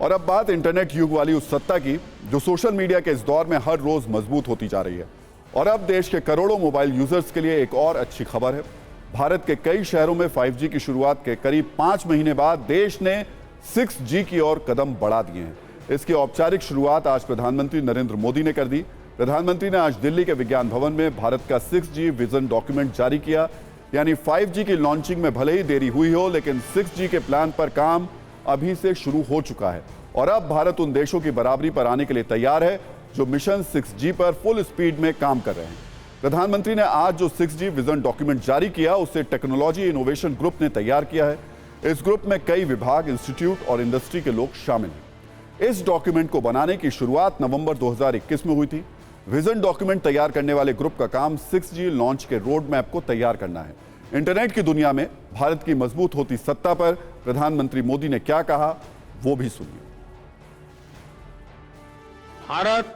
और अब बात इंटरनेट युग वाली उस सत्ता की जो सोशल मीडिया के इस दौर में हर रोज मजबूत होती जा रही है। और अब देश के करोड़ों मोबाइल यूजर्स के लिए एक और अच्छी खबर है। भारत के कई शहरों में 5G की शुरुआत के करीब 5 महीने बाद देश ने 6G की ओर कदम बढ़ा दिए हैं। इसकी औपचारिक शुरुआत आज प्रधानमंत्री नरेंद्र मोदी ने कर दी। प्रधानमंत्री ने आज दिल्ली के विज्ञान भवन में भारत का 6G विजन डॉक्यूमेंट जारी किया। यानी 5G की लॉन्चिंग में भले ही देरी हुई हो, लेकिन 6G के प्लान पर काम अभी से शुरू हो चुका है। और अब भारत उन देशों की बराबरी पर आने के लिए तैयार है जो मिशन 6G पर फुल स्पीड में काम कर रहे हैं। प्रधानमंत्री ने आज जो 6G विजन डॉक्यूमेंट जारी किया उसे टेक्नोलॉजी इनोवेशन ग्रुप ने तैयार किया है। इस ग्रुप में कई विभाग, इंस्टीट्यूट और इंडस्ट्री के लोग शामिल हैं। इस डॉक्यूमेंट को बनाने की शुरुआत नवंबर 2021 में हुई थी। विजन डॉक्यूमेंट तैयार करने वाले ग्रुप का काम 6G लॉन्च के रोड मैप को तैयार करना है। इंटरनेट की दुनिया में भारत की मजबूत होती सत्ता पर प्रधानमंत्री मोदी ने क्या कहा, वो भी सुनिए। भारत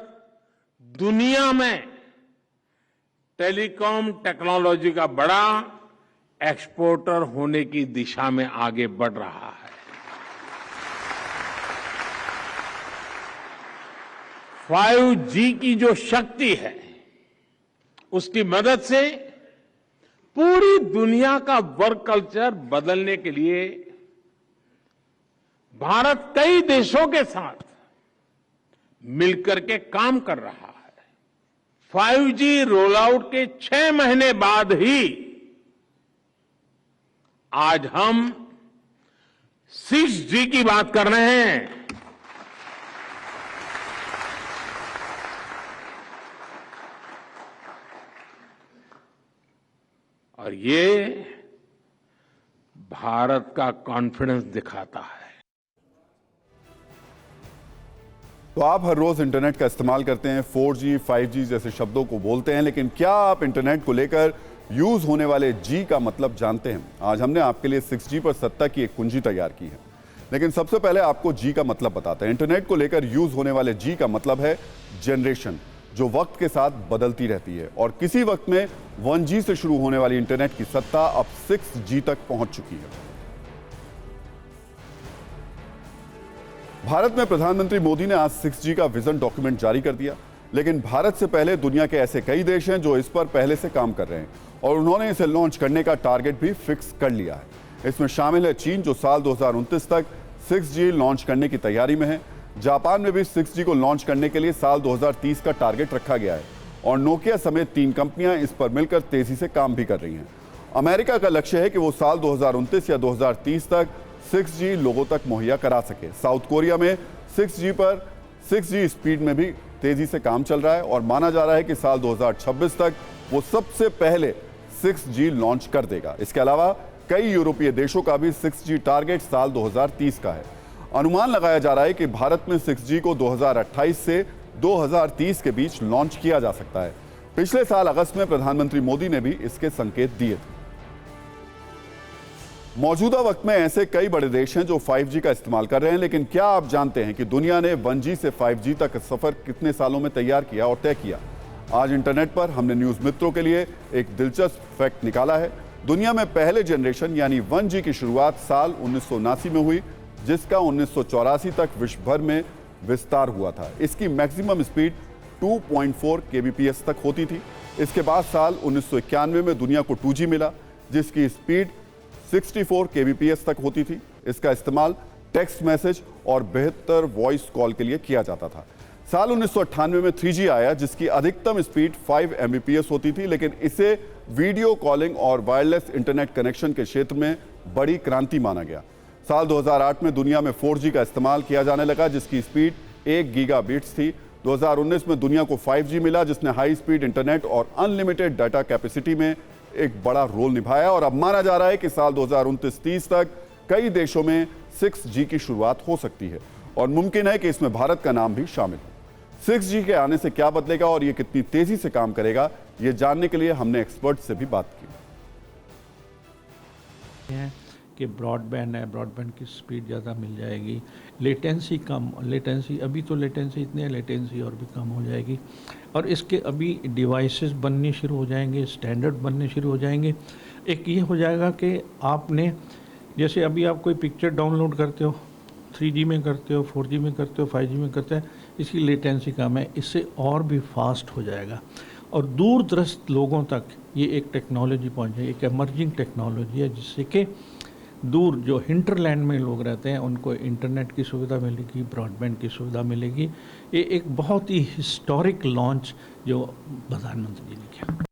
दुनिया में टेलीकॉम टेक्नोलॉजी का बड़ा एक्सपोर्टर होने की दिशा में आगे बढ़ रहा है। 5G की जो शक्ति है उसकी मदद से पूरी दुनिया का वर्क कल्चर बदलने के लिए भारत कई देशों के साथ मिलकर के काम कर रहा है। 5G रोल आउट के 6 महीने बाद ही आज हम 6G की बात कर रहे हैं। और ये भारत का कॉन्फिडेंस दिखाता है। तो आप हर रोज इंटरनेट का इस्तेमाल करते हैं, 4G, 5G जैसे शब्दों को बोलते हैं, लेकिन क्या आप इंटरनेट को लेकर यूज होने वाले G का मतलब जानते हैं? आज हमने आपके लिए 6G पर सत्ता की एक कुंजी तैयार की है, लेकिन सबसे पहले आपको G का मतलब बताते हैं। इंटरनेट को लेकर यूज होने वाले G का मतलब है जनरेशन, जो वक्त के साथ बदलती रहती है। और किसी वक्त में 1G से शुरू होने वाली इंटरनेट की सत्ता अब 6G तक पहुंच चुकी है। भारत में प्रधानमंत्री मोदी ने आज 6G का विजन डॉक्यूमेंट जारी कर दिया, लेकिन भारत से पहले दुनिया के ऐसे कई देश हैं जो इस पर पहले से काम कर रहे हैं और उन्होंने इसे लॉन्च करने का टारगेट भी फिक्स कर लिया है। इसमें शामिल है चीन, जो साल 2029 तक 6G लॉन्च करने की तैयारी में है। जापान में भी 6G को लॉन्च करने के लिए साल 2030 का टारगेट रखा गया है और नोकिया समेत 3 कंपनियां इस पर मिलकर तेजी से काम भी कर रही हैं। अमेरिका का लक्ष्य है कि वो साल 2029 या 2030 तक 6G लोगों तक मुहैया करा सके। साउथ कोरिया में 6G स्पीड में भी तेजी से काम चल रहा है और माना जा रहा है कि साल 2026 तक वो सबसे पहले 6G लॉन्च कर देगा। इसके अलावा कई यूरोपीय देशों का भी 6G टारगेट साल 2030 का है। अनुमान लगाया जा रहा है कि भारत में 6G को 2028 से 2030 के बीच लॉन्च किया जा सकता है। पिछले साल अगस्त में प्रधानमंत्री मोदी ने भी इसके संकेत दिए थे। मौजूदा वक्त में ऐसे कई बड़े देश हैं जो 5G का इस्तेमाल कर रहे हैं, लेकिन क्या आप जानते हैं कि दुनिया ने 1G से 5G तक सफर कितने सालों में तैयार किया और तय किया? आज इंटरनेट पर हमने न्यूज मित्रों के लिए एक दिलचस्प फैक्ट निकाला है। दुनिया में पहले जनरेशन यानी 1G की शुरुआत साल 1979 में हुई, जिसका 1984 तक विश्व भर में विस्तार हुआ था। इसकी मैक्सिमम स्पीड 2.4 kbps तक होती थी। इसके बाद साल 1991 में दुनिया को 2G मिला, जिसकी स्पीड 64 kbps तक होती थी। इसका इस्तेमाल टेक्स्ट मैसेज और बेहतर वॉइस कॉल के लिए किया जाता था। साल 1998 में 3G आया, जिसकी अधिकतम स्पीड 5 Mbps होती थी, लेकिन इसे वीडियो कॉलिंग और वायरलेस इंटरनेट कनेक्शन के क्षेत्र में बड़ी क्रांति माना गया। साल 2008 में दुनिया में 4G का इस्तेमाल किया जाने लगा, जिसकी स्पीड 1 गीगाबिट्स थी। 2019 में दुनिया को 5G मिला, जिसने हाई स्पीड इंटरनेट और अनलिमिटेड डाटा कैपेसिटी में एक बड़ा रोल निभाया और अब माना जा रहा है कि साल 2029-30 तक कई देशों में 6G की शुरुआत हो सकती है और मुमकिन है कि इसमें भारत का नाम भी शामिल हो। 6G के आने से क्या बदलेगा और ये कितनी तेजी से काम करेगा, ये जानने के लिए हमने एक्सपर्ट से भी बात की। कि ब्रॉडबैंड है, ब्रॉडबैंड की स्पीड ज़्यादा मिल जाएगी, लेटेंसी कम, लेटेंसी अभी तो लेटेंसी इतनी है, लेटेंसी और भी कम हो जाएगी और इसके अभी डिवाइसेस बनने शुरू हो जाएंगे, स्टैंडर्ड बनने शुरू हो जाएंगे। एक ये हो जाएगा कि आपने जैसे अभी आप कोई पिक्चर डाउनलोड करते हो 3G में करते हो, 4G में करते हो, 5G में करते हैं, इसकी लेटेंसी कम है, इससे और भी फास्ट हो जाएगा। और दूर दराज लोगों तक ये एक टेक्नोलॉजी पहुंच जाए, एक एमर्जिंग टेक्नोलॉजी है, जिससे कि दूर जो हिंटरलैंड में लोग रहते हैं उनको इंटरनेट की सुविधा मिलेगी, ब्रॉडबैंड की सुविधा मिलेगी। ये एक बहुत ही हिस्टोरिक लॉन्च जो प्रधानमंत्री जी ने किया।